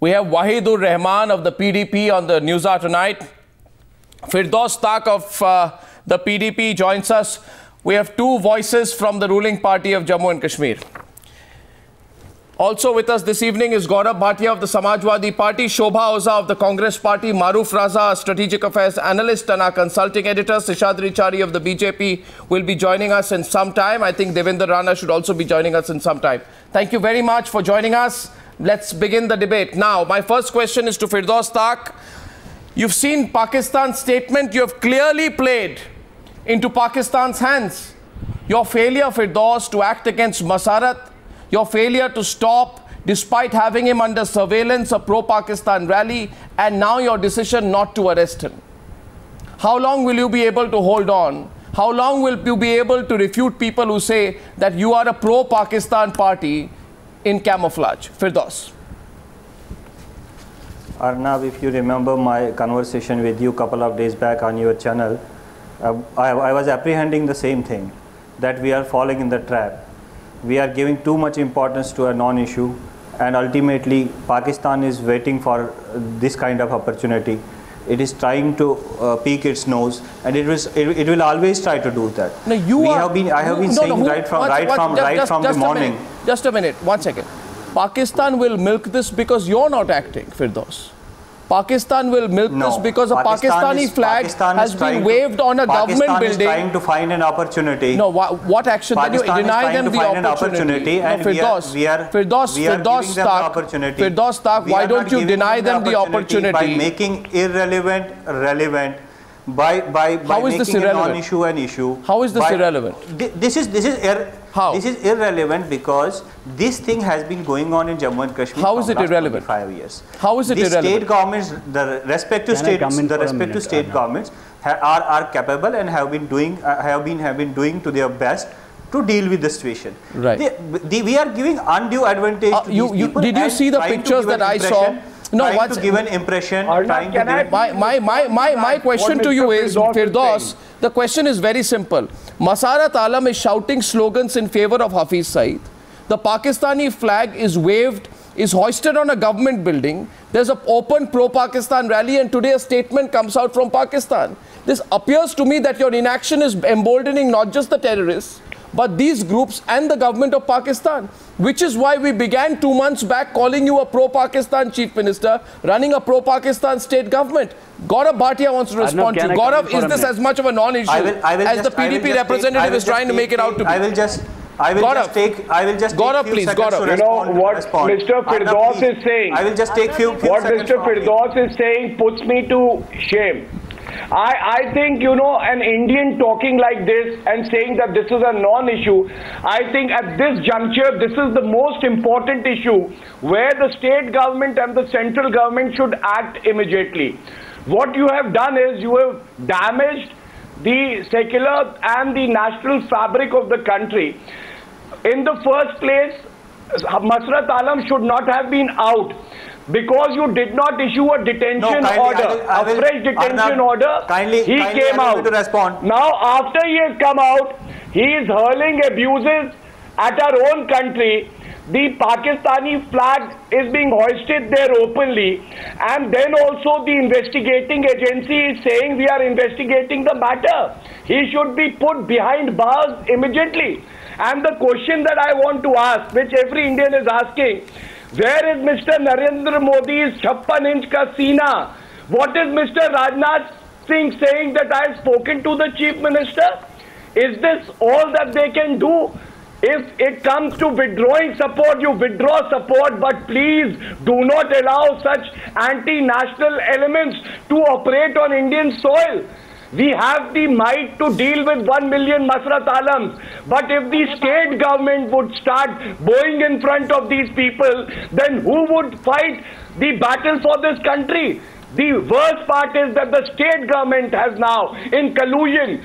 We have Wahidur Rahman of the PDP on the Newshour tonight. Firdaus Tak of the PDP joins us. We have two voices from the ruling party of Jammu and Kashmir. Also with us this evening is Gaurav Bhatia of the Samajwadi Party, Shobha Oza of the Congress Party, Maruf Raza, a strategic affairs analyst and our consulting editor, Seshadri Chari of the BJP will be joining us in some time. I think Devendra Rana should also be joining us in some time. Thank you very much for joining us. Let's begin the debate. Now, my first question is to Firdaus Tak. You've seen Pakistan's statement. You have clearly played into Pakistan's hands. Your failure, Firdaus, to act against Masarat, your failure to stop, despite having him under surveillance, a pro-Pakistan rally, and now your decision not to arrest him. How long will you be able to hold on? How long will you be able to refute people who say that you are a pro-Pakistan party in camouflage? Firdaus. Arnab, if you remember my conversation with you a couple of days back on your channel, I was apprehending the same thing, that we are falling in the trap. We are giving too much importance to a non-issue, and ultimately Pakistan is waiting for this kind of opportunity. It is trying to peek its nose, and it will always try to do that. No, I have been saying right from the morning. Just a minute, 1 second. Pakistan will milk this because you're not acting, Firdaus. Pakistan will milk this because a Pakistani flag has been waved on a government building. Pakistan is trying to find an opportunity. No, what action? Then you deny them the opportunity. And Firdaus Tak, why don't you deny them the opportunity? By making irrelevant relevant. By making a non-issue an issue. How is this irrelevant? This is irrelevant because this thing has been going on in Jammu and Kashmir for the last 25 years. How is it irrelevant? State governments, the respective state governments are capable and have been doing to their best to deal with the situation. Right. We are giving undue advantage to these people. Did you see the pictures that I saw? No, what's given impression? My question to you is, Firdaus, the question is very simple. Masarat Alam is shouting slogans in favor of Hafiz Saeed. The Pakistani flag is waved, is hoisted on a government building. There's an open pro-Pakistan rally, and today a statement comes out from Pakistan. This appears to me that your inaction is emboldening not just the terrorists, but these groups and the government of Pakistan, which is why we began 2 months back calling you a pro-Pakistan chief minister, running a pro-Pakistan state government. Gaurav Bhatia wants to respond to you. Gaurav, is this as much of a non-issue as the PDP representative is trying to make it out to be? I will just take Gaurav, please, Gaurav. You know what Mr. Firdaus is saying? I will just take few what Mr. Firdaus is saying puts me to shame. I think, you know, an Indian talking like this and saying that this is a non-issue, I think at this juncture, this is the most important issue where the state government and the central government should act immediately. What you have done is you have damaged the secular and the national fabric of the country. In the first place, Masarat Alam should not have been out, because you did not issue a detention order, a fresh detention order. He came out. Now, after he has come out, he is hurling abuses at our own country. The Pakistani flag is being hoisted there openly, and then also the investigating agency is saying we are investigating the matter. He should be put behind bars immediately. And the question that I want to ask, which every Indian is asking, where is Mr. Narendra Modi's 56-inch ka seena? What is Mr. Rajnath Singh saying that I have spoken to the Chief Minister? Is this all that they can do? If it comes to withdrawing support, you withdraw support, but please do not allow such anti-national elements to operate on Indian soil. We have the might to deal with 1 million Masarat Alams. But if the state government would start bowing in front of these people, then who would fight the battle for this country? The worst part is that the state government has now, in collusion,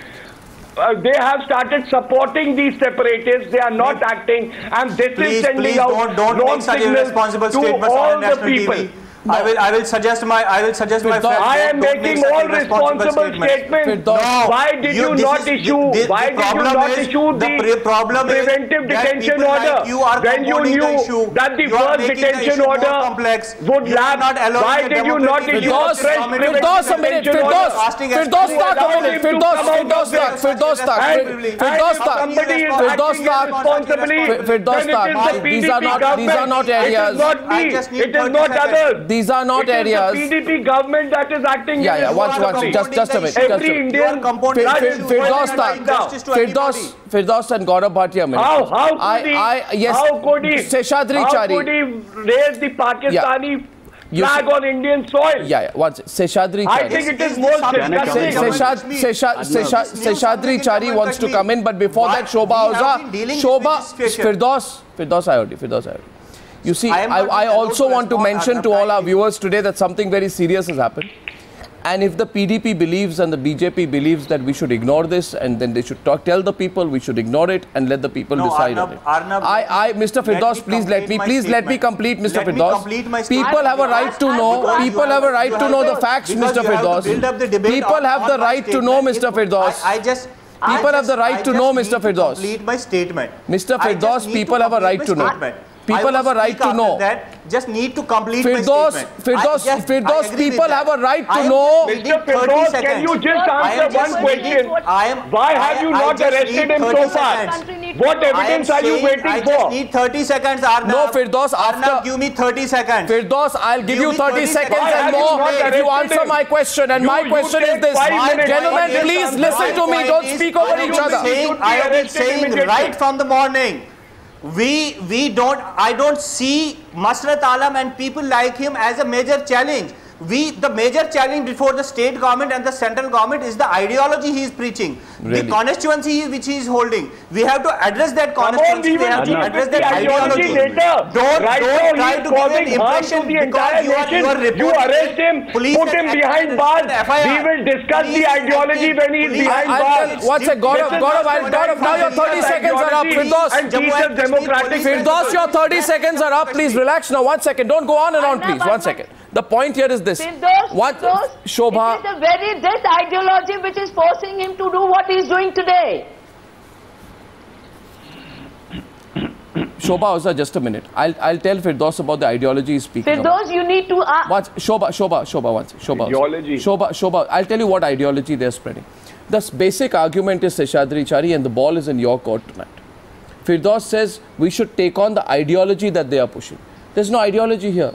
they have started supporting these separatists. They are not acting, and this is sending out wrong signals to all the people. No. I will suggest my friends. I am making all responsible statements. Why did you not issue? Why did you not issue the preventive detention order when you knew that the first detention order would lapse? Why did you not issue a fresh Firdaus, a minute. Firdaus, talk a minute. Firdaus, these are not areas. It is not others. These are not areas. It is the PDP government that is acting. Watch. Just a minute. Every Indian Firdaus and Gaurav Bhatia. How could he raise the Pakistani flag on Indian soil? Seshadri Chari. I think it is more disgusting. Seshadri Chari wants to come in, but before that, Shobha Firdaus, I heard you. You see, I also want to mention to all our viewers today that something very serious has happened. And if the PDP believes and the BJP believes that we should ignore this, and then they should tell the people we should ignore it and let the people decide on it. Mr. Firdaus, please let me complete, Mr. Firdaus. People have a right to know. People have a right to know the facts, Mr. Firdaus. People have the right to know, Mr. Firdaus. People have the right to know, Mr. Firdaus. Complete my statement. Mr. Firdaus, people have a right to know. People have a right to know. Just need to complete my statement. Firdaus, people have a right to know. Mr. Firdaus, can you just answer one question? Why have you not arrested him so far? What evidence are you waiting for? I just need 30 seconds, Arnav. No, Firdaus, Arnav, give me 30 seconds. Firdaus, I'll give you 30 seconds and more if you answer my question. And my question is this. Gentlemen, please listen to me. Don't speak over each other. I have been saying right from the morning. I don't see Masrat Alam and people like him as a major challenge. The major challenge before the state government and the central government is the ideology he is preaching, the constituency which he is holding. We have to address that constituency. We have to address that ideology. Don't try to give an impression because you are reporting. You arrest him, put him behind bars. We will discuss the ideology when he is behind bars. What's a Gaurav, now your 30 seconds are up. Firdaus, your 30 seconds are up. Please relax now. 1 second. Don't go on and on, please. 1 second. The point here is this. Shobha, it is this ideology which is forcing him to do what he is doing today. Shobha, Oza, just a minute. I'll tell Firdaus about the ideology he's speaking about. Firdaus, you need to ask. Shobha, once. Shobha, I'll tell you what ideology they're spreading. The basic argument is Seshadri Chari and the ball is in your court tonight. Firdaus says we should take on the ideology that they are pushing. There's no ideology here.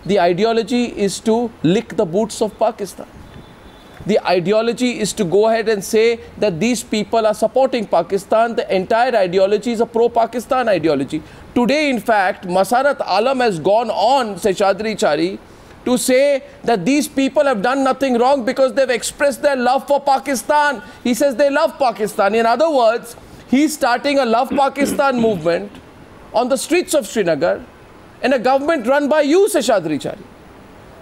The ideology is to lick the boots of Pakistan. The ideology is to go ahead and say that these people are supporting Pakistan. The entire ideology is a pro-Pakistan ideology. Today, in fact, Masrat Alam has gone on, Seshadri Chari, to say that these people have done nothing wrong because they've expressed their love for Pakistan. He says they love Pakistan. In other words, he's starting a Love Pakistan movement on the streets of Srinagar, and a government run by you, Seshadri Chari.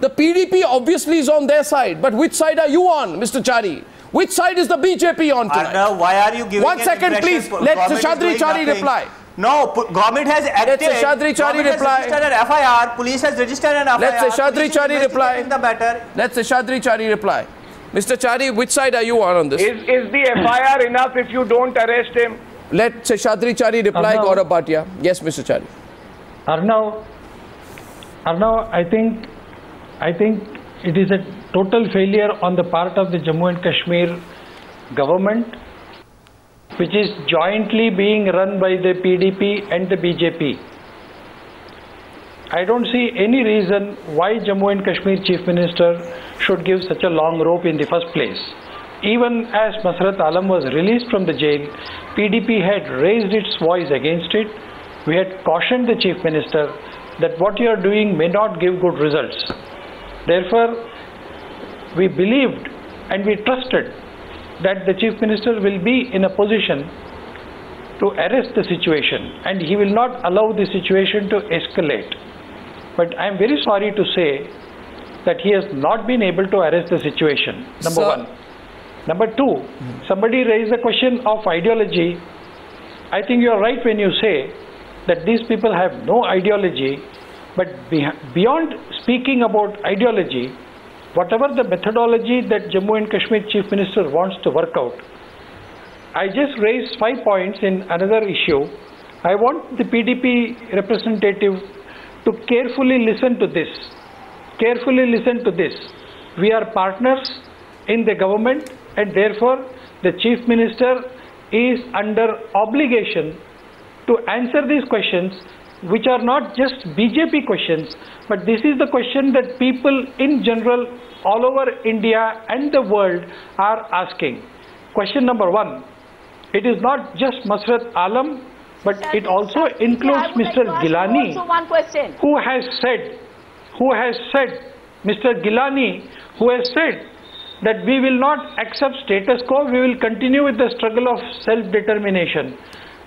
The PDP obviously is on their side, but which side are you on, Mr. Chari? Which side is the BJP on tonight? Arnav, why are you giving 1 second, please. Let Seshadri Chari reply. No, government has acted. Let Seshadri Chari reply. Registered an FIR. Police has registered an FIR. Let Seshadri Chari reply. Let Seshadri Chari reply. Mr. Chari, which side are you on this? Is the FIR enough if you don't arrest him? Let Seshadri Chari reply, Gaurav Bhatia. Yes, Mr. Chari. Arnav, I think it is a total failure on the part of the Jammu and Kashmir government, which is jointly being run by the PDP and the BJP. I don't see any reason why Jammu and Kashmir Chief Minister should give such a long rope in the first place. Even as Masrat Alam was released from the jail, PDP had raised its voice against it. We had cautioned the Chief Minister that what you are doing may not give good results. Therefore, we believed and we trusted that the Chief Minister will be in a position to arrest the situation and he will not allow the situation to escalate. But I am very sorry to say that he has not been able to arrest the situation, number one. Number two, somebody raised the question of ideology. I think you are right when you say that these people have no ideology But beyond speaking about ideology, whatever the methodology that Jammu and Kashmir Chief Minister wants to work out, I just raised 5 points in another issue. I want the PDP representative to carefully listen to this. Carefully listen to this. We are partners in the government, and therefore the Chief Minister is under obligation to answer these questions, which are not just BJP questions, but this is the question that people in general all over India and the world are asking. Question number 1. It is not just Masrat Alam, but it also includes Mr. Gilani, who has said, Mr. Gilani, who has said that we will not accept status quo, we will continue with the struggle of self-determination.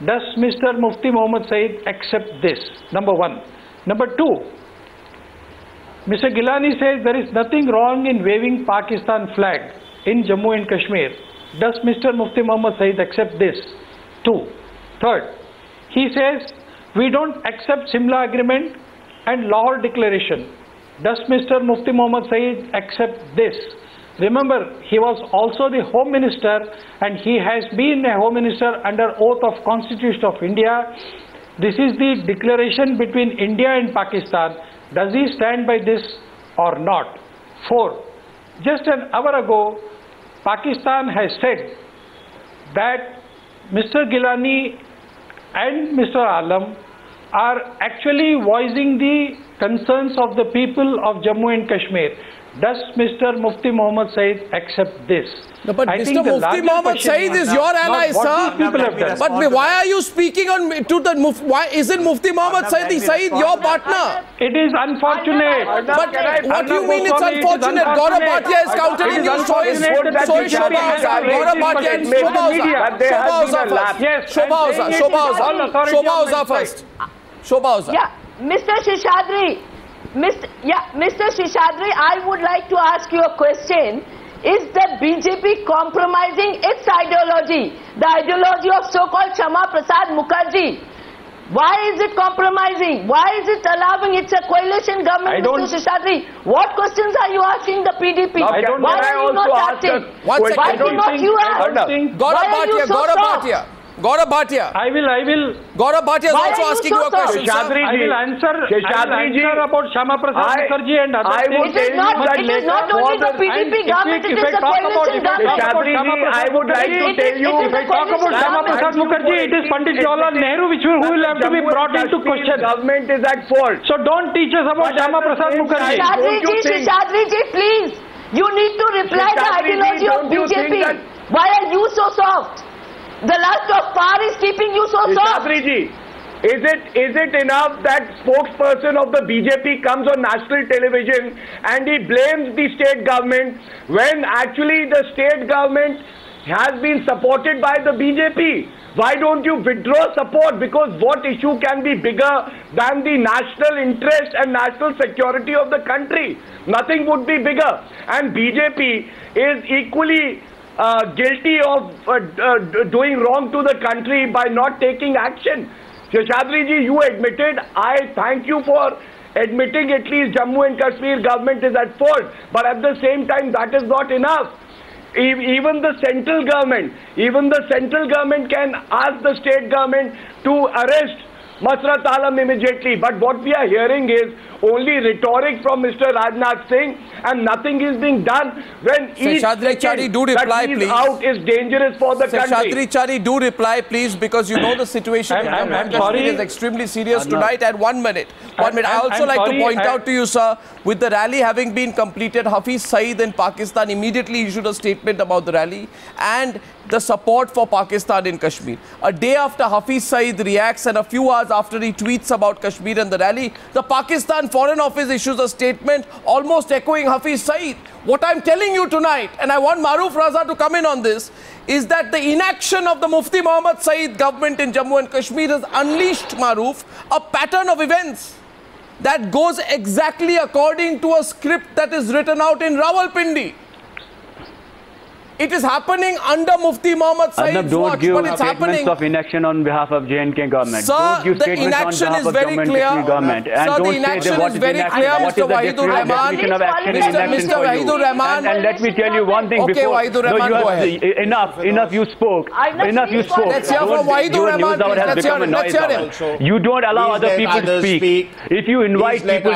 Does Mr. Mufti Mohammad Saeed accept this? Number 1. Number 2, Mr. Gilani says there is nothing wrong in waving Pakistan flag in Jammu and Kashmir. Does Mr. Mufti Mohammad Saeed accept this? 2. Third, he says we don't accept Simla Agreement and Lahore Declaration. Does Mr. Mufti Mohammad Saeed accept this? Remember, he was also the Home Minister, and he has been a Home Minister under oath of Constitution of India. This is the declaration between India and Pakistan. Does he stand by this or not? 4. Just an hour ago, Pakistan has said that Mr. Gilani and Mr. Alam are actually voicing the concerns of the people of Jammu and Kashmir. Does Mr. Mufti Mohammad Saeed accept this? No, but Mr. Mufti Mohammad Saeed is your ally, sir. But why are you speaking on to the Mufti? Why isn't Mufti Mohammad Saeed your partner? It is unfortunate. But what do you mean it's unfortunate? Gaurav Bhatia is countering you. So is Shobha Oza. Gaurav Bhatia and Shobha Oza first. Shobha Oza. Yeah, Mr. Seshadri. Mr. Seshadri, I would like to ask you a question. Is the BJP compromising its ideology, the ideology of so-called Shama Prasad Mukherjee? Why is it compromising? Why is it allowing? It's a coalition government, Mr. Seshadri. What questions are you asking the PDP? Why are you not acting? Why do not you ask? Gaurav Bhatia. I will. Gaurav Bhatia is also asking you a question, sir. I will answer about Shama Prasad Mukherjee and others. It is not only the PDP government, it is the coalition government. I would like to tell you, if I talk about Shama Prasad Mukherjee, it is Pandit Jawaharlal Nehru who will have to be brought into question. Government is at fault. So don't teach us about Shama Prasad Mukherjee. Sheshadri, please. You need to reply the ideology of BJP. Why are you so soft? The lust of power is keeping you so soft. Sheshadri, is it enough that spokesperson of the BJP comes on national television and he blames the state government when actually the state government has been supported by the BJP? Why don't you withdraw support? Because what issue can be bigger than the national interest and national security of the country? Nothing would be bigger. And BJP is equally guilty of doing wrong to the country by not taking action. Seshadri ji, you admitted. I thank you for admitting at least Jammu and Kashmir government is at fault. But at the same time, that is not enough. Even the central government can ask the state government to arrest Masrat Alam immediately. But what we are hearing is only rhetoric from Mr. Rajnath Singh, and nothing is being done when each second do reply, that he's out is dangerous for the country. Seshadri Chari, do reply, please, because you know the situation in Jammu and Kashmir is extremely serious tonight. And 1 minute. I also like to point out to you, sir, with the rally having been completed, Hafiz Saeed in Pakistan immediately issued a statement about the rally and the support for Pakistan in Kashmir. A day after Hafiz Saeed reacts and a few hours after he tweets about Kashmir and the rally, the Pakistan Foreign Office issues a statement almost echoing Hafiz Saeed. What I'm telling you tonight, and I want Maruf Raza to come in on this, is that the inaction of the Mufti Mohammad Saeed government in Jammu and Kashmir has unleashed, Maruf, a pattern of events that goes exactly according to a script that is written out in Rawalpindi. It is happening under Mufti Muhammad Saeed's watch, but it's happening. Of inaction on behalf of J&K government. Sir, the inaction is very clear. Sir, the inaction is very clear, Mr. Wahidur Rahman. Mr. Wahidur Rahman. And let me tell you one thing before. Okay, Wahidur Rahman, go ahead. Enough you spoke. Enough you spoke. Let's hear from Wahidur Rahman. Let's hear him. You don't allow other people to speak. If you invite people,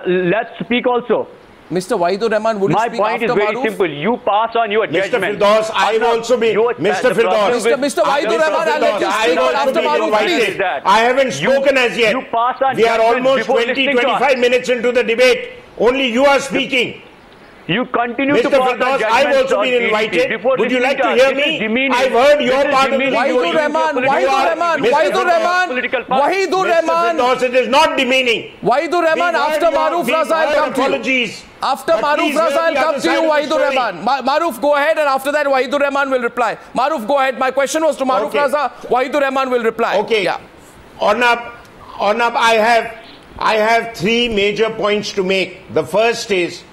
let's speak also. Mr. Wahidur Rahman, would you speak after Maruf? My point is very simple. You pass on your judgment. Mr. Firdaus, I will also be... Mr. Firdaus. Mr. Wahidur Rahman, I'll let you speak after Maruf, please. I haven't spoken as yet. You pass on we are almost 20-25 minutes into the debate. Only you are speaking. You continue Mr. to pass Firdaus, I've also been invited. Would you like to hear me? I've heard your part of the Wahidur Rahman, Wahidur Rahman. Mr. Firdaus, it is not demeaning. Wahidur Rahman, after Maruf Raza, I'll come to you. After Maruf Raza, I'll come to you, Wahidur Rahman. Maruf, go ahead, and after that, Wahidur Rahman will reply. Maruf, go ahead. My question was to Maruf Raza. Wahidur Rahman will reply. Okay. Yeah. Arnab, I have three major points to make. The first is,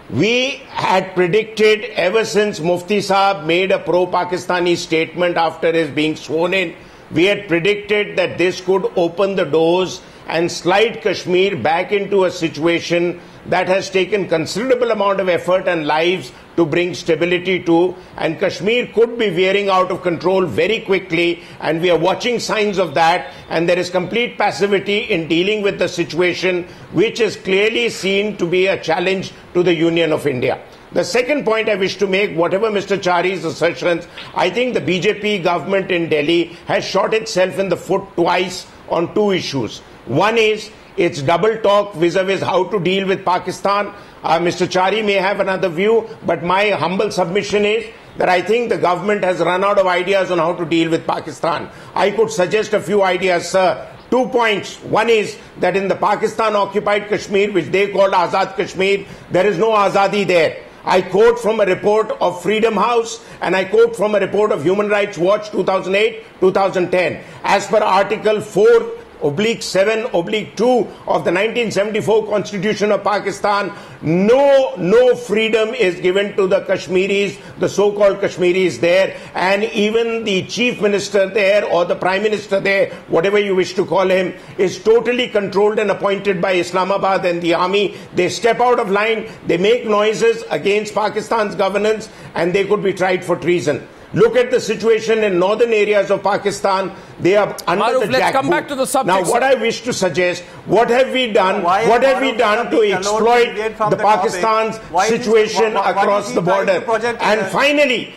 we had predicted ever since Mufti Saab made a pro-Pakistani statement after his being sworn in, we had predicted that this could open the doors and slide Kashmir back into a situation that has taken considerable amount of effort and lives to bring stability to, and Kashmir could be veering out of control very quickly, and we are watching signs of that, and there is complete passivity in dealing with the situation, which is clearly seen to be a challenge to the Union of India. The second point I wish to make, whatever Mr. Chari's assertions, I think the BJP government in Delhi has shot itself in the foot twice on two issues. One is its double talk vis-a-vis how to deal with Pakistan. Mr. Chari may have another view, but my humble submission is that I think the government has run out of ideas on how to deal with Pakistan. I could suggest a few ideas, sir. 2 points. One is that in the Pakistan-occupied Kashmir, which they called Azad Kashmir, there is no Azadi there. I quote from a report of Freedom House and I quote from a report of Human Rights Watch 2008-2010. As per Article 4/7/2 of the 1974 Constitution of Pakistan, no freedom is given to the Kashmiris, the so-called Kashmiris there, and even the chief minister there or the prime minister there, whatever you wish to call him, is totally controlled and appointed by Islamabad and the army. They step out of line, they make noises against Pakistan's governance, and they could be tried for treason. Look at the situation in northern areas of Pakistan. They are under Maruf, the jackboot. let's come back to the subject. Now, what I wish to suggest, what have we done? What have we done to exploit the Pakistan's situation across the border? And finally,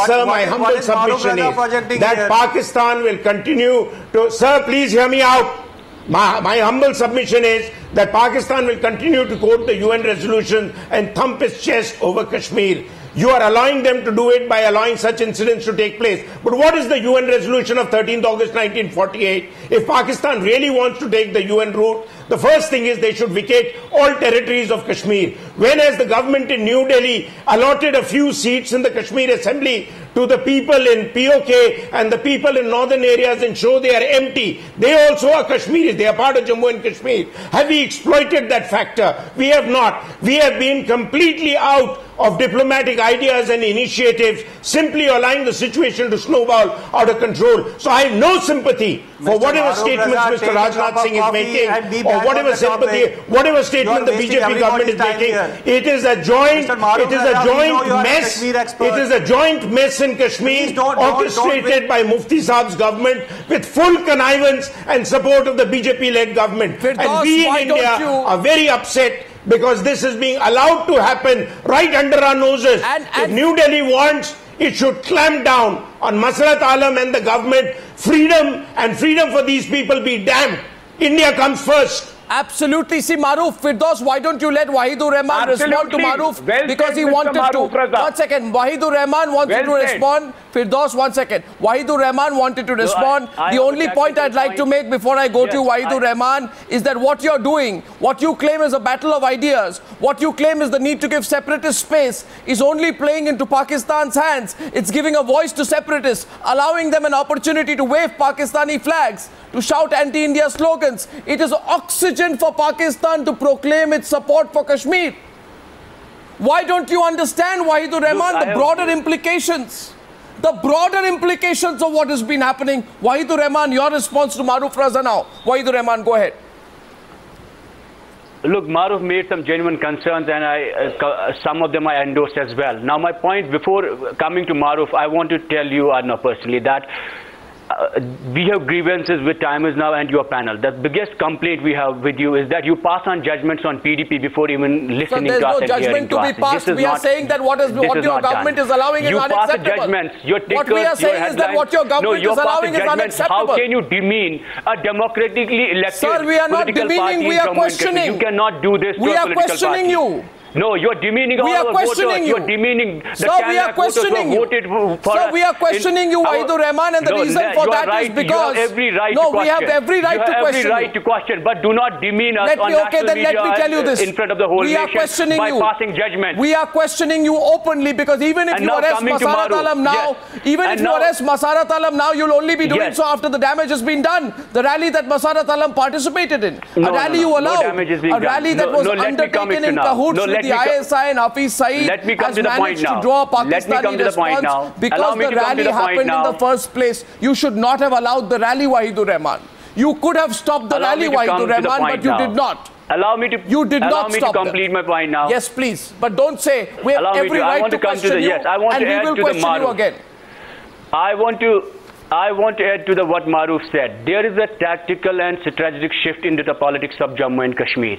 sir, my humble submission is that Pakistan will continue to... Sir, please hear me out. My humble submission is that Pakistan will continue to quote the UN resolution and thump its chest over Kashmir. You are allowing them to do it by allowing such incidents to take place. But what is the UN resolution of 13th August 1948? If Pakistan really wants to take the UN route, the first thing is they should vacate all territories of Kashmir. When has the government in New Delhi allotted a few seats in the Kashmir Assembly to the people in POK and the people in northern areas and show they are empty? They also are Kashmiris. They are part of Jammu and Kashmir. Have we exploited that factor? We have not. We have been completely out of diplomatic ideas and initiatives, simply allowing the situation to snowball out of control. So I have no sympathy for whatever statements Mr. Rajnath Singh is making, or whatever statement the BJP government is making. It is a joint mess. It is a joint mess in Kashmir, orchestrated by Mufti Saab's government with full connivance and support of the BJP-led government. And we in India are very upset because this is being allowed to happen right under our noses. If New Delhi wants, it should clamp down on Masrat Alam and the government. Freedom for these people be damned. India comes first. Absolutely. See, Maruf, Firdaus, why don't you let Wahidur Rahman respond to Maruf? Because he wanted to. 1 second. Wahidur Rahman wanted to respond. Firdaus, 1 second. Wahidur Rahman wanted to respond. The only point I'd like to make before I go to Wahidur Rahman is that what you're doing, what you claim is a battle of ideas, what you claim is the need to give separatist space, is only playing into Pakistan's hands. It's giving a voice to separatists, allowing them an opportunity to wave Pakistani flags, to shout anti-India slogans. It is oxygen for Pakistan to proclaim its support for Kashmir. Why don't you understand, Wahidur Rahman, the broader implications? The broader implications of what has been happening. Wahidur Rahman, your response to Maruf Raza now. Wahidur Rahman, go ahead. Look, Maruf made some genuine concerns, and some of them I endorsed as well. Now, my point before coming to Maruf, I want to tell you, Arnab, personally, that we have grievances with Timers Now and your panel. The biggest complaint we have with you is that you pass on judgments on PDP before even listening to us and hearing to us. There's no judgment to be passed. We are saying that what your government is allowing is unacceptable. You pass judgments. Your tickers, what we are saying is that what your government is allowing is unacceptable. How can you demean a democratically elected Sir, we are not demeaning. We are questioning. You cannot do this to a political party. We are questioning you. No, you're demeaning all our voters. You're demeaning the 10 lakh voters who voted for us. Sir, we are questioning you, Wahidur Rahman, and the reason for that is because... You have every right to question. We have every right to question. You have every right to question, but do not demean us on national media in front of the whole nation by passing judgment. We are questioning you openly, because even if you arrest Masarat Alam now, Masarat Alam now, you'll only be doing so after the damage has been done. The rally that Masarat Alam participated in, a rally you allowed, a rally that was undertaken in cahoots with the ISI and Hafiz Saeed has managed to draw a Pakistani response because the rally happened in the first place. You should not have allowed the rally, Wahidur Rahman. You could have stopped the rally, Wahidur Rahman, but you did not. Allow me to complete my point now. Yes, please. But don't say we have every right to question you, and we will question you again. I want to add to what Maruf said. There is a tactical and strategic shift into the politics of Jammu and Kashmir.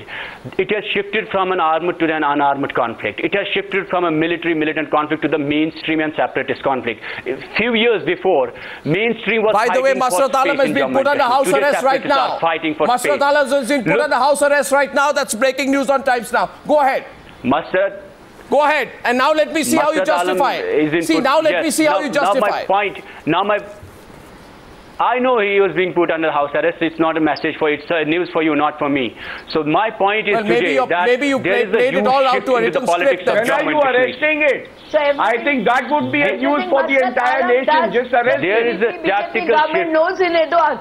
It has shifted from an armed to an unarmed conflict. It has shifted from a militant conflict to the mainstream and separatist conflict. A few years before, mainstream was By the way, Masarat Alam has been put under house arrest right now. Masarat Alam has been put under house arrest right now. That's breaking news on Times Now. Go ahead. Go ahead. And now let me see how you justify it. See, now let me see how you justify it. I know he was being put under house arrest. It's not a message for you. It's news for you, not for me. So my point is today that maybe you played it all out to a written script. When are you arresting it? I think that would be a news for the entire nation. Just arrest it. There is a tactical shift. Knows in Edward.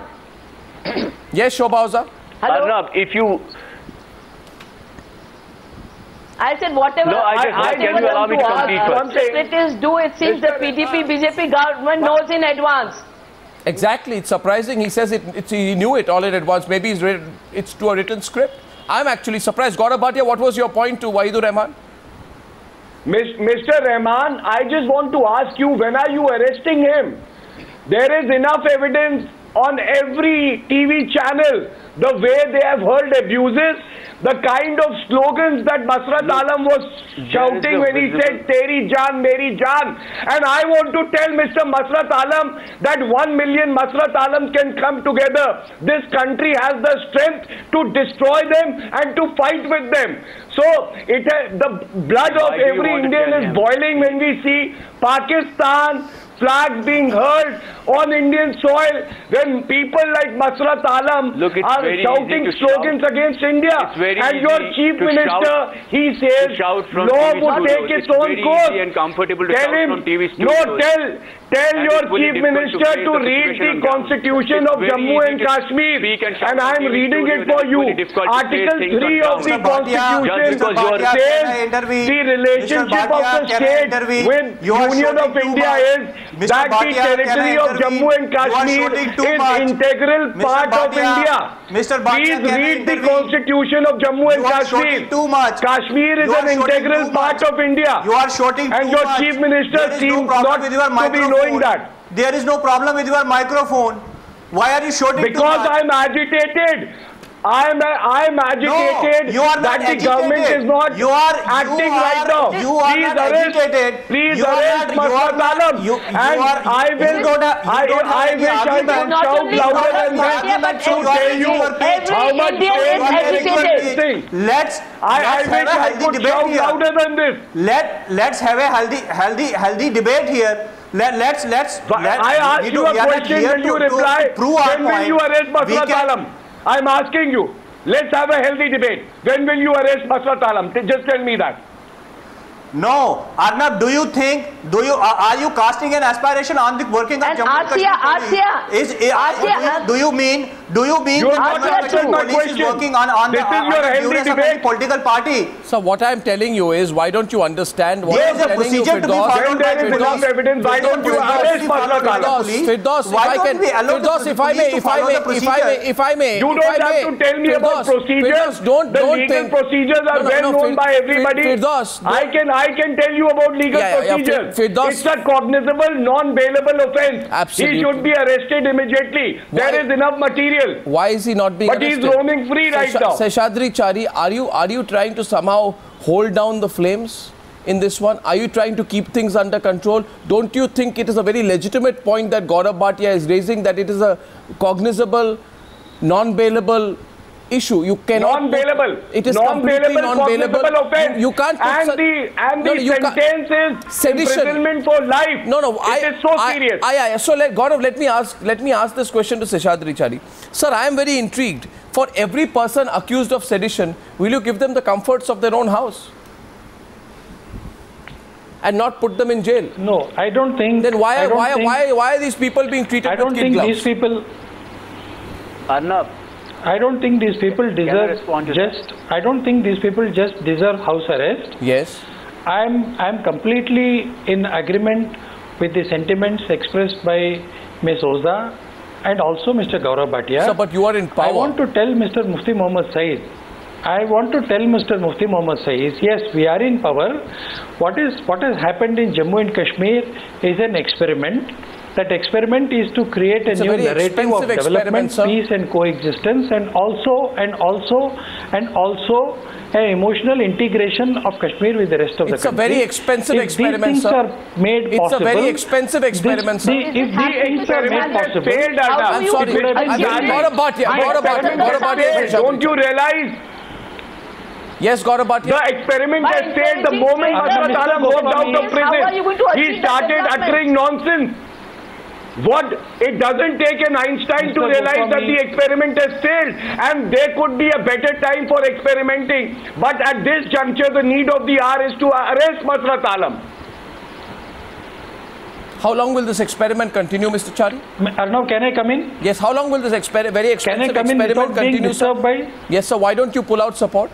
Yes, Shobha Oza. Arnab, if you... I said whatever. No, can you allow me to complete first? Separatists do, it seems the PDP, BJP government knows in advance. Exactly, it's surprising. He says he knew it all in advance. Maybe it's to a written script. I'm actually surprised. Gaurav Bhatia, what was your point to Wahidur Rahman? Mr. Rahman, I just want to ask you, when are you arresting him? There is enough evidence on every TV channel, the way they have heard abuses, the kind of slogans that Masarat Alam was shouting when he said, Teri Jaan, Meri Jaan. And I want to tell Mr. Masarat Alam that 1 million Masarat Alam can come together. This country has the strength to destroy them and to fight with them. So the blood of every Indian is boiling when we see Pakistan flags being hurled on Indian soil, when people like Masarat Alam are shouting slogans against India. And your chief minister, he says, law would take its own course. Tell him, tell your chief minister to read the constitution of Jammu and Kashmir. And I am reading it for you. Article 3 of the constitution says the relationship of the state with Union of India is that the territory of Jammu and Kashmir is integral part of India. Please read the constitution of Jammu and Kashmir. Kashmir is an integral part of India. You are shouting too much. And your chief minister seems not to be knowing that. There is no problem with your microphone. Why are you shouting too much? Because I am agitated. I am agitated that the government is not acting right now. Please arrest Masarat Alam. And I wish I could shout louder than this to tell you how much pain is this. I wish I could shout louder than this. Let's have a healthy debate here. Let's I asked you a question and you reply. When will you arrest Masarat Alam? I'm asking you. Let's have a healthy debate. When will you arrest Masarat Alam? Just tell me that. No, Arnab, are you casting an aspiration on the working of Jammu and Kashmir? Do you mean Do you mean that police is working on the duress of any political party? So what I'm telling you is, why don't you understand what I'm telling you, Firdaus? When there is enough evidence, why don't you arrest Masrat Alam? Firdaus, if I may, you don't have to tell me about procedures. The legal procedures are well known by everybody. I can tell you about legal procedures. It's a cognizable, non-bailable offence. Absolutely. He should be arrested immediately. There is enough material. Why is he not being arrested? But he's roaming free right now. Seshadri Chari, are you trying to somehow hold down the flames in this one? Are you trying to keep things under control? Don't you think it is a very legitimate point that Gaurav Bhatia is raising, that it is a cognizable, non-bailable issue? You cannot. Non-bailable. It is non-bailable, non-bailable offense. You can't. And the sentence is imprisonment for life. No. It is so serious. So Gaurav, let me ask this question to Seshadri Chari. Sir, I am very intrigued. For every person accused of sedition, will you give them the comforts of their own house and not put them in jail? No, I don't think. Then why are these people being treated with kid gloves? These people. Arnab, I don't think these people deserve I don't think these people just deserve house arrest. Yes. I'm completely in agreement with the sentiments expressed by Ms. Oza and also Mr. Gaurav Bhatia. Sir, but you are in power. I want to tell Mr. Mufti Mohammad Saeed. Yes, we are in power. What has happened in Jammu and Kashmir is an experiment. That experiment is to create a new narrative of development, peace and coexistence, and also an emotional integration of Kashmir with the rest of the country. It's a very expensive experiment, sir. Are made it's possible, a very expensive experiment, sir. If these things are made possible, I'm sorry. Gaurav Bhatia. Don't you realize? Yes, Gaurav Bhatia. The experiment has failed. The moment Masrat Alam walked out of prison, he started uttering nonsense. It doesn't take an Einstein to realize that the experiment has failed, and there could be a better time for experimenting. But at this juncture, the need of the hour is to arrest Masrat Alam. How long will this experiment continue, Mr. Chari? Arnav, can I come in? Yes, how long will this very expensive experiment continue, sir? Yes, sir. Why don't you pull out support?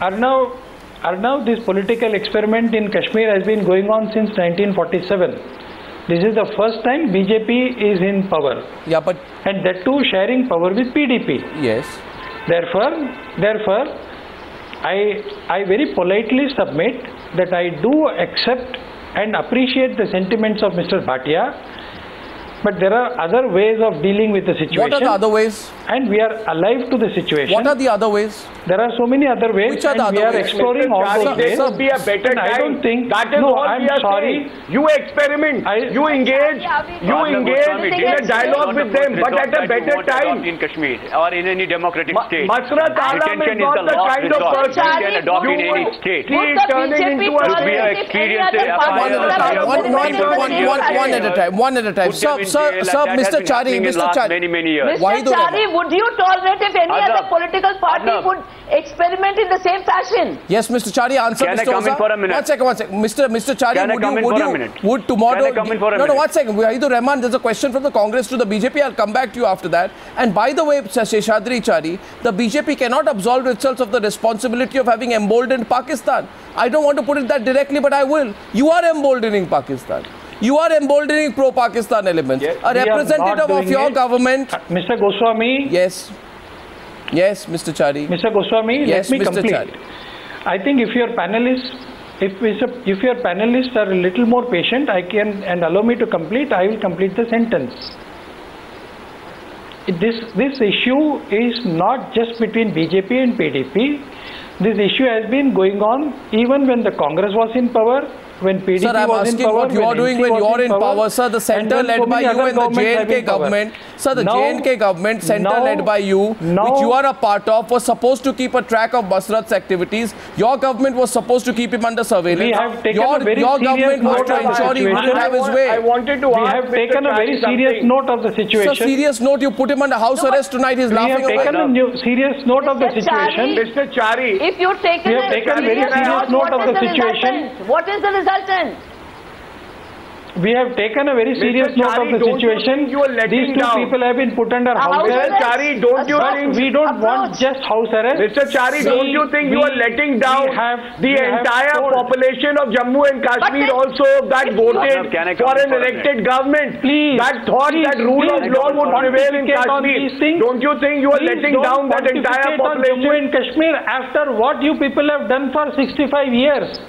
Arnav, this political experiment in Kashmir has been going on since 1947. This is the first time BJP is in power. Yeah, but... And that too sharing power with PDP. Yes. Therefore, I very politely submit that I do accept and appreciate the sentiments of Mr. Bhatia. But there are other ways of dealing with the situation. What are the other ways? And we are alive to the situation. What are the other ways? There are so many other ways. Which are the other ways? We are exploring all those ways. There could be a better time. I don't think. That is all we are saying. You experiment. You engage in a dialogue with them, but at a better time. In Kashmir or in any democratic state. Masrat Alam is not the kind of person you can adopt in any state. He is turning into a... We have experienced it. One at a time. Sir, Mr. Chari. Many years. Mr. Chari, would you tolerate if any other political party would experiment in the same fashion? Yes, Mr. Chari, answer Mr. Oza. Can I come in for a minute? One second. Mr. Chari, would tomorrow... Can I come in for a minute? No, 1 second. Wahidur Rahman, there's a question from the Congress to the BJP. I'll come back to you after that. And by the way, Seshadri Chari, the BJP cannot absolve itself of the responsibility of having emboldened Pakistan. I don't want to put it that directly, but I will. You are emboldening Pakistan. You are emboldening pro-Pakistan elements. Yes. A representative of your government... Mr. Goswami... Yes, Mr. Chari. Mr. Goswami, yes, let me Mr. complete. Chari. I think if your panelists are a little more patient, and allow me to complete, I will complete the sentence. This issue is not just between BJP and PDP. This issue has been going on even when the Congress was in power, when PDP sir, I'm was in asking power, what you are doing when you are in power, sir. The centre led by you and the J&K government, sir, the J&K government, centre led by you, which you are a part of, was supposed to keep a track of Masrat's activities. Your government was supposed to keep him under surveillance. We have taken your government was to ensure he wouldn't have his way. I wanted to we have taken a very serious note of the situation. Sir, serious note, you put him under house arrest tonight, he's laughing away. We have taken a serious note of the situation. Mr. Chari, if you've taken a very serious note of the situation. What is the resultant? We have taken a very serious note of the situation. These two people have been put under house arrest. Chari, don't you think we don't want just house arrest? Mr. Chari, don't you think you are letting down the entire population of Jammu and Kashmir also that voted for an elected government? Please, that thought that rule of law would prevail in Kashmir. Don't you think you are letting down that entire population? Jammu and Kashmir after what you people have done for 65 years.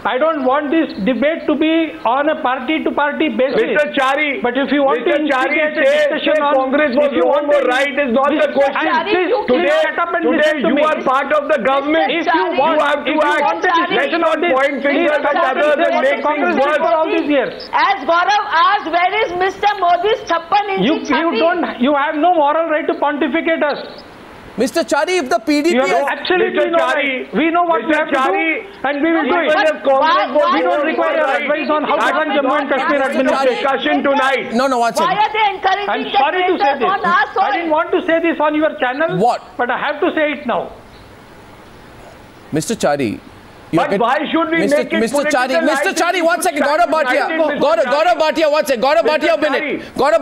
I don't want this debate to be on a party-to-party basis. Mr. Chari, but if you want to instigate a discussion on Congress was wrong or right is not the question. Today you are part of the government. If you have to act. Let's not point fingers at others and make things worse. For all these years. As Gaurav asked, where is Mr. Modi's 56 inch You have no moral right to pontificate us. Mr. Chari, if the PDP absolutely no right. We know what we have to do and we will do it. We don't require your advice on how to run Jammu and Kashmir administration. Discussion tonight. No, one second. Why are they encouraging I'm sorry to say this. I didn't want to say this on your channel. What? But I have to say it now. Mr. Chari. But why should we make it Mr. Chari, 1 second. Gaurav Bhatia, 1 second. Gaurav Bhatia, a minute. Gaurav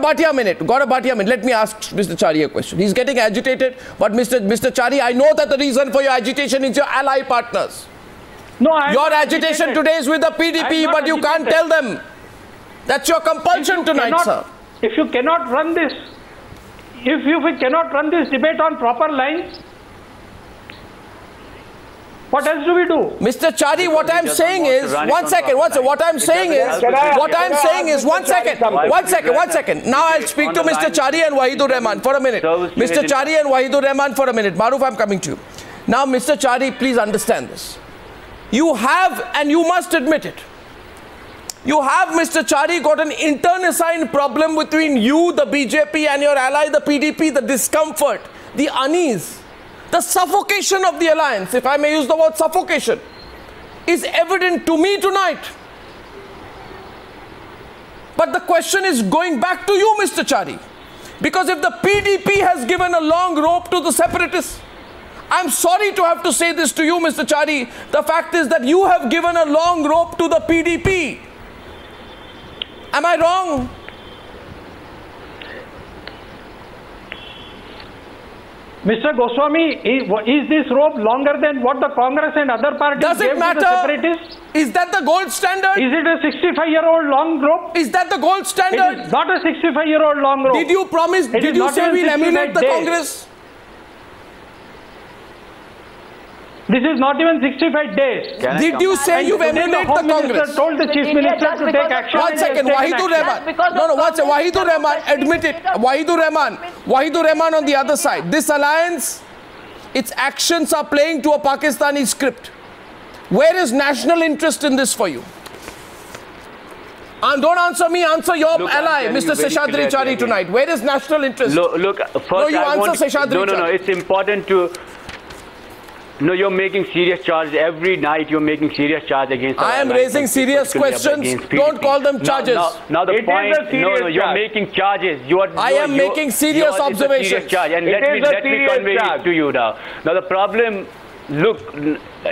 Bhatia, a minute. Let me ask Mr. Chari a question. He's getting agitated, but Mr. Chari, I know that the reason for your agitation is your ally partners. No, your agitation today is with the PDP, but you can't tell them. That's your compulsion tonight, sir. If you cannot run this, if we cannot run this debate on proper lines, what else do we do? Mr. Chari, what I'm saying is, 1 second, what I'm saying is, 1 second. Now I'll speak to Mr. Chari and Wahidur Rahman for a minute. Mr. Chari and Wahidur Rahman for a minute. Maruf, I'm coming to you. Now, Mr. Chari, please understand this. You have, and you must admit it, you have, Mr. Chari, got an internecine problem between you, the BJP, and your ally, the PDP, the discomfort, the unease. The suffocation of the alliance, if I may use the word suffocation, is evident to me tonight. But the question is going back to you, Mr. Chari. Because if the PDP has given a long rope to the separatists, I'm sorry to have to say this to you, Mr. Chari, the fact is that you have given a long rope to the PDP. Am I wrong? Mr. Goswami, is this rope longer than what the Congress and other parties gave to the separatists? Is that the gold standard? Is it a 65-year-old long rope? Is that the gold standard? It is not a 65-year-old long rope. Did you promise, did you say we'll emulate the Congress? This is not even 65 days. Did you say you've emulated the Congress? Told the Chief Minister to take action. 1 second, Wahidur Rahman. No, 1 second, Wahidur Rahman, admit it. Wahidur Rahman on the other side. This alliance, its actions are playing to a Pakistani script. Where is national interest in this for you? And don't answer me, answer your ally, Mr. Seshadri Chari tonight. Where is national interest? Look, first no, you answer Seshadri Chari. No, it's important to... No, you're making serious charges. Every night you're making serious charges against... I am raising serious questions. Don't call them charges. Now the point... No, you're making charges. I am making serious observations. And let me convey it to you now. Now the problem... Look,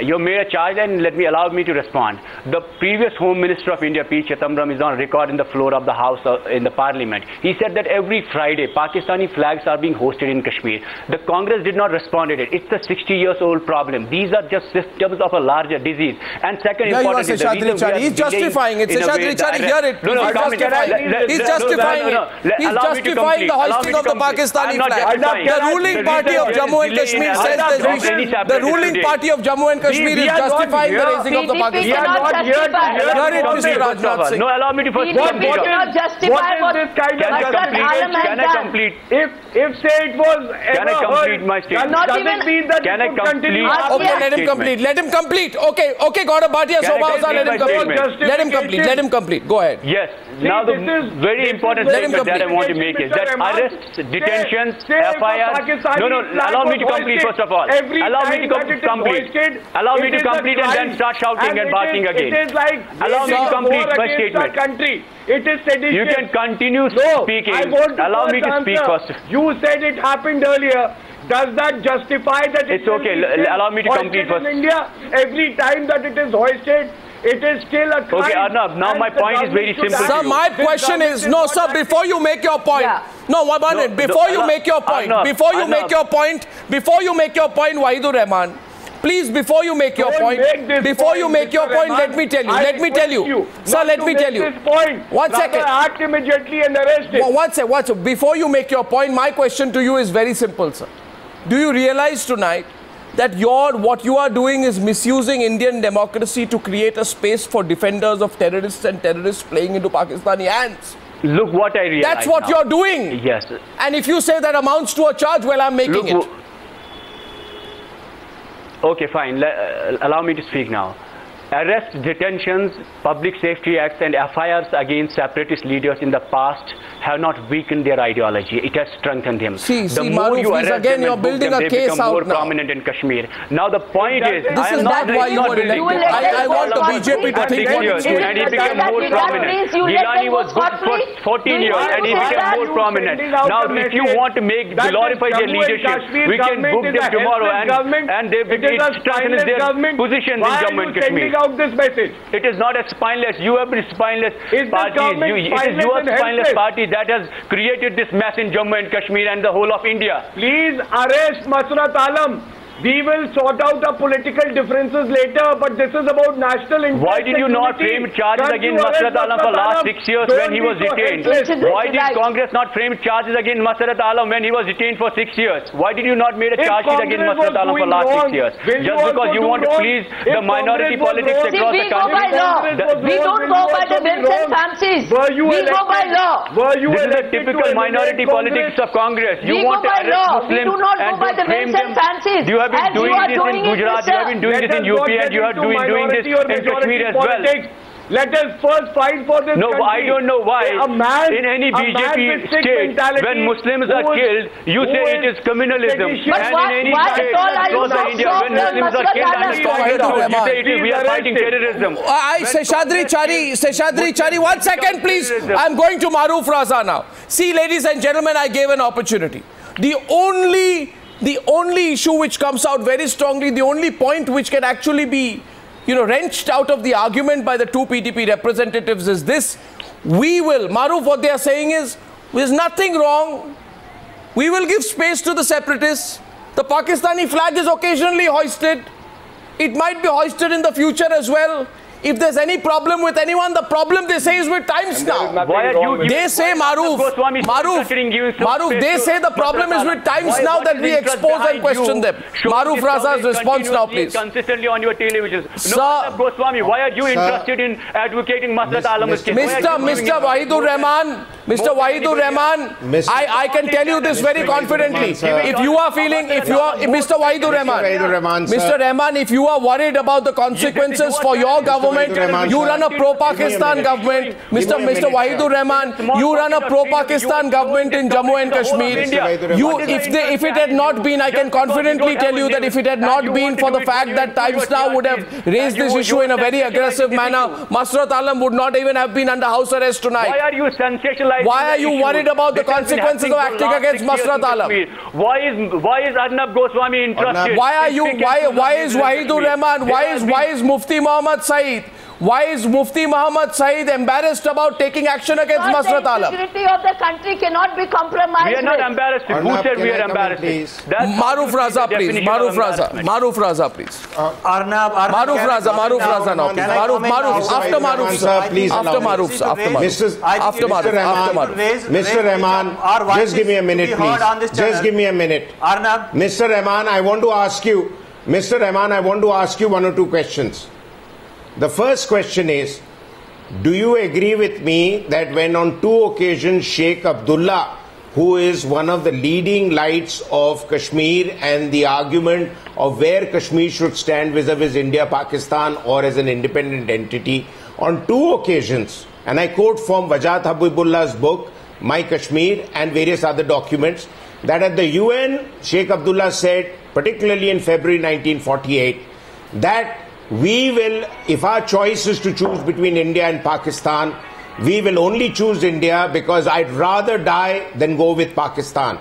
you made a charge and allow me to respond. The previous Home Minister of India, P. Chidambaram, is on record in the floor of the House in the Parliament. He said that every Friday, Pakistani flags are being hosted in Kashmir. The Congress did not respond to it. It's a 60-year-old problem. These are just symptoms of a larger disease. And second, importantly, he's justifying it. Seshadri Chari, hear it. He's justifying it. He's justifying the hoisting of the Pakistani flag. The ruling party of Jammu and Kashmir says the ruling party of Jammu and Kashmir is justifying the raising of the Pakistan. We are not here to Mr. Rajnath Singh. No, allow me to first complete. What is this kind of Can I complete? If say it was Can I complete my statement? Doesn't mean that Can I complete? Okay, let him complete. Let him complete. Okay, Gaurav Bhatia, Shobha Oza, let him complete. Let him complete. Go ahead. Yes. Now the very important statement that I want to make is that arrests, detentions, FIRs. No, allow me to complete first of all. Allow me to complete. Allow me to complete and then start shouting and barking again. Allow me to complete my statement. It is sedition. You can continue speaking. Allow me to speak first. You said it happened earlier. Does that justify that it's okay? Allow me to complete first. In India, every time that it is hoisted, it is still a crime. Okay, Arnab, now my point is very simple. Sir, my question is, no, sir, before you make your point, no, one minute, before you make your point, before you make your point, Wahidur Rahman, please, before you make your point, let me tell you, sir, let me tell you. 1 second. Act immediately and arrest him. One second. Before you make your point, my question to you is very simple, sir. Do you realize tonight that what you are doing is misusing Indian democracy to create a space for defenders of terrorists and terrorists playing into Pakistani hands? Look what I realize. That's what you're doing. Yes. And if you say that amounts to a charge, well, I'm making it. Okay, fine. Allow me to speak now. Arrests, detentions, Public Safety Acts and FIRs against separatist leaders in the past have not weakened their ideology. It has strengthened them. The more you arrest them and book them, they become more prominent in Kashmir. Now the point is, this is not why you were elected. I want the BJP to think what it's doing. And he became more prominent. Gilani was booked for 14 years and he became more prominent. Now if you want to glorify their leadership, we can book them tomorrow and they strengthen their positions in Jammu and Kashmir. Out this message. It is not a spineless. You have been spineless party. It is your spineless party that has created this mess in Jammu and Kashmir and the whole of India. Please arrest Masrat Alam. We will sort out our political differences later, but this is about national interest. Why did you not frame charges against Masrat Alam for last 6 years when he was detained? Why did Congress not frame charges against Masrat Alam when he was detained for 6 years? Why did you not make a charge sheet against Masrat Alam for last 6 years? Just because you want to please the minority politics across the country? We don't go by the whims and fancies. We go by law. This is the typical minority politics of Congress. You want to arrest Muslims and frame them. You have been doing this in Gujarat, you have been doing this in UP, and you are doing this in Kashmir as well. Let us first fight for this country. I don't know why in any BJP state, when Muslims are killed, you say it is communalism. And in any state across India, when Muslims are killed under Congress, you say we are fighting terrorism. Seshadri Chari, 1 second please. I'm going to Maruf Raza now. See, ladies and gentlemen, I gave an opportunity. The only issue which comes out very strongly, the only point which can actually be, wrenched out of the argument by the two PDP representatives is this. Maruf, what they are saying is, there's nothing wrong. We will give space to the separatists. The Pakistani flag is occasionally hoisted. It might be hoisted in the future as well. If there's any problem with anyone, the problem they say is with Times Now. They say, Maruf, they say the problem is with Times Now that we expose and question them. Maruf Raza's response now, please. Consistently on your television. No, Goswami, why are you interested in advocating Masrat Alam's case? Mr. Wahidur Rahman, I can tell you this very confidently. If you are feeling, Mr. Wahidur Rahman, if you are worried about the consequences for your government, you run a pro-Pakistan government. Mr. Wahidur Rahman, you run a pro-Pakistan government in Jammu and Kashmir. If it had not been, I can confidently tell you that if it had not been for the fact that Times Now would have raised this issue in a very aggressive manner, Masrat Alam would not even have been under house arrest tonight. Why are you sensationalizing? Why are you worried about the consequences of acting against Masrat Alam? Why is Arnab Goswami interested? Why is Wahidur Rahman? Why is Mufti Muhammad Saeed? Why is Mufti Muhammad Saeed embarrassed about taking action against Masrat Alam? The security of the country cannot be compromised. We are not embarrassed. Who said we are embarrassed? Maruf Raza, please. Maruf Raza, please. Maruf Raza now, please. After Maruf, please. After Maruf. Mr. Rahman, just give me a minute, please. Just give me a minute. Mr. Rahman, I want to ask you one or two questions. The first question is, do you agree with me that when on two occasions Sheikh Abdullah, who is one of the leading lights of Kashmir and the argument of where Kashmir should stand vis-a-vis India, Pakistan or as an independent entity, on two occasions, and I quote from Wajat Habibullah's book, My Kashmir, and various other documents, that at the UN, Sheikh Abdullah said, particularly in February 1948, that we will, if our choice is to choose between India and Pakistan, we will only choose India because I'd rather die than go with Pakistan.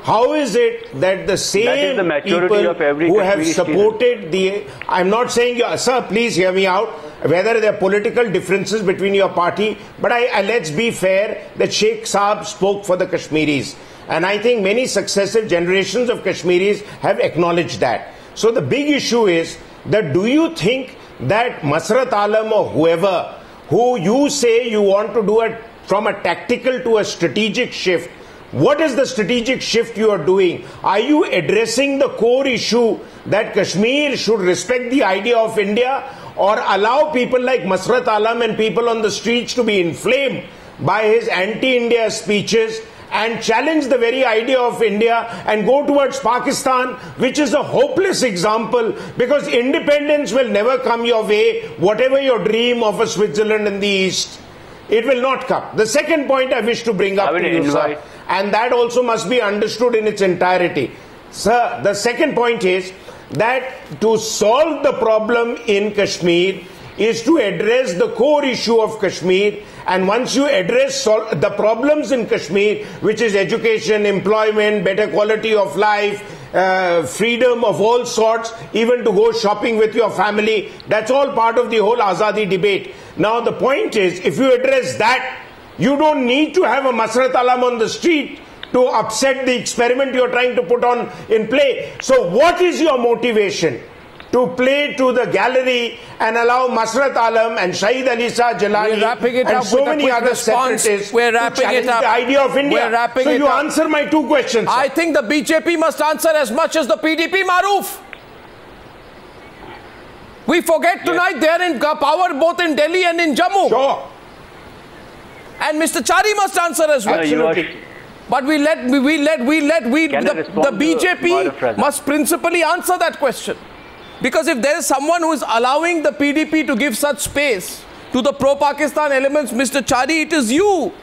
how is it that the same people who have supported the... I'm not saying, sir, please hear me out, whether there are political differences between your party, but let's be fair that Sheikh Saab spoke for the Kashmiris. And I think many successive generations of Kashmiris have acknowledged that. So the big issue is that do you think that Masrat Alam or whoever, who you say you want to do it from a tactical to a strategic shift, what is the strategic shift you are doing? Are you addressing the core issue that Kashmir should respect the idea of India, or allow people like Masrat Alam and people on the streets to be inflamed by his anti-India speeches and challenge the very idea of India and go towards Pakistan, which is a hopeless example, because independence will never come your way, whatever your dream of a Switzerland in the East. It will not come. The second point I wish to bring up to you, sir, and that also must be understood in its entirety. Sir, the second point is that to solve the problem in Kashmir is to address the core issue of Kashmir, and once you address the problems in Kashmir, which is education, employment, better quality of life, freedom of all sorts, even to go shopping with your family, that's all part of the whole Azadi debate. Now the point is, if you address that, you don't need to have a Masrat Alam on the street to upset the experiment you're trying to put on in play. So what is your motivation to play to the gallery and allow Masrat Alam and Shahid Ali Shah Jalani and so many other separatists to challenge the idea of India? So you answer my two questions, sir. I think the BJP must answer as much as the PDP, Maruf. We forget tonight they're in power both in Delhi and in Jammu. Sure. And Mr. Chari must answer as well. Absolutely. But the BJP must principally answer that question. Because if there is someone who is allowing the PDP to give such space to the pro-Pakistan elements, Mr. Chari, it is you.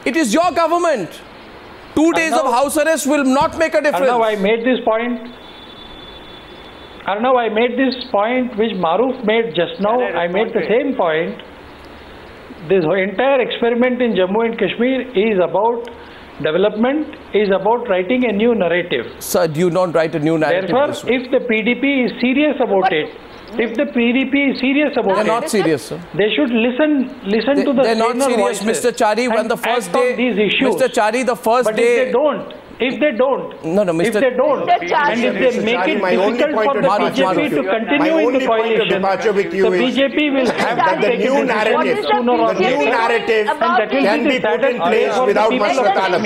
It is your government. 2 days of house arrest will not make a difference. Arnav, I made this point. Arnav, I made this point which Maruf made just now. I made the same point. This entire experiment in Jammu and Kashmir is about development, is about writing a new narrative. Sir, do you not write a new narrative? Therefore, if the PDP is serious about it, if the PDP is serious about it, they're not serious, sir. They should listen to the they're not serious, Mr. Chari. When the first day, these issues. Mr. Chari, the first but day. If they don't, if they don't, and if they make it difficult for the BJP to continue in the coalition, the BJP will have that the new narrative, can be put in place without Masrat Alam.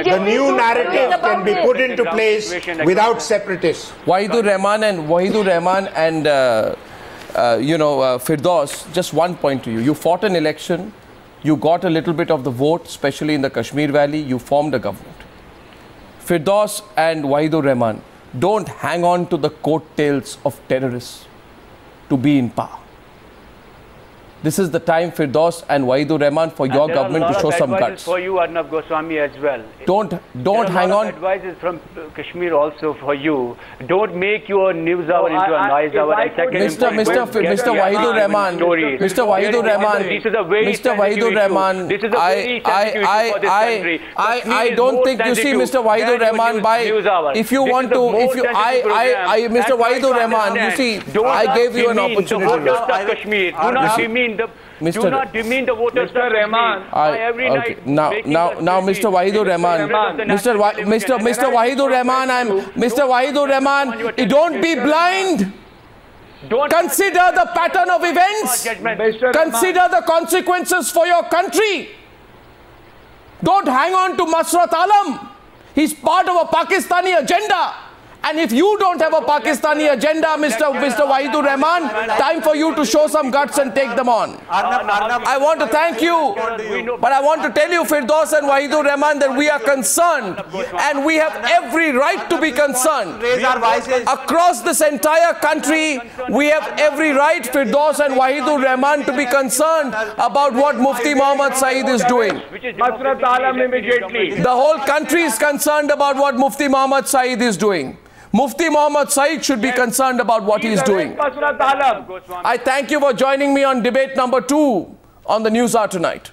The new narrative can be put into place without separatists. Wahidur Rahman and Firdaus, just one point to you. You fought an election, you got a little bit of the vote, especially in the Kashmir Valley, you formed a government. Firdaus and Wahidur Rahman, don't hang on to the coattails of terrorists to be in power. This is the time, Firdaus and Wahidur Rahman, for your government to show some guts. For you, Arnab Goswami, as well. Don't hang on. Advices from Kashmir also for you. Don't make your news hour into a noise hour. Mr. Wahidur Rahman, Mr. Wahidur Rahman, I don't think, you see, Mr. Wahidur Rahman, if you want to, Mr. Wahidur Rahman, you see, I gave you an opportunity. Do not demean the voters of Rahman. Now, Mr. Wahidur Rahman, Mr. Wahidur Rahman, don't be blind. Consider the pattern of events. Consider the consequences for your country. Don't hang on to Masrat Alam. He's part of a Pakistani agenda. And if you don't have a Pakistani agenda, Mr. Wahidur Rahman, time for you to show some guts and take them on. I want to thank you, but I want to tell you, Firdaus and Wahidur Rahman, that we are concerned, and we have every right to be concerned. Across this entire country, we have every right, Firdaus and Wahidur Rahman, to be concerned about what Mufti Muhammad Saeed is doing. The whole country is concerned about what Mufti Muhammad Saeed is doing. Mufti Muhammad Saeed should be concerned about what he is doing. I thank you for joining me on debate number 2 on the News Hour tonight.